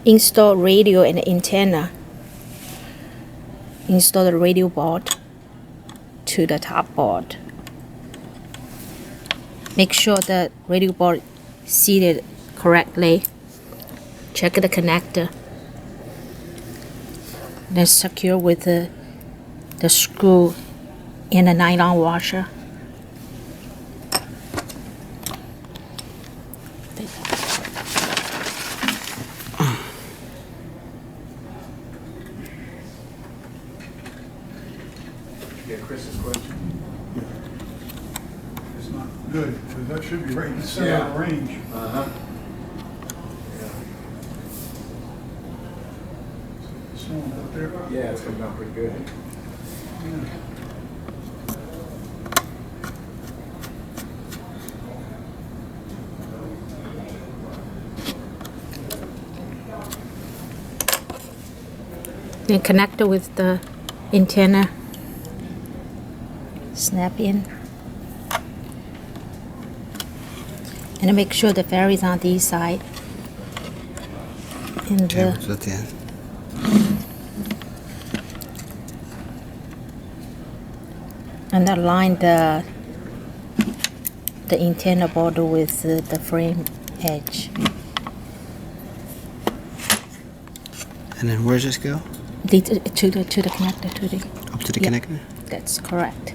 Install radio and antenna. Install the radio board to the top board. Make sure the radio board seated correctly. Check the connector. Then secure with the screw in a nylon washer. Get Chris's question. It's not good, because that should be right in the center of the range. Uh-huh. Someone up there. Yeah, it's coming out pretty good. Yeah. Then connector with the antenna. Snap in. And make sure the ferry's on this side. And Table's at the end. and align the antenna border with the frame edge. And then where's this go? To the connector, to the Up to the Yeah. connector? That's correct.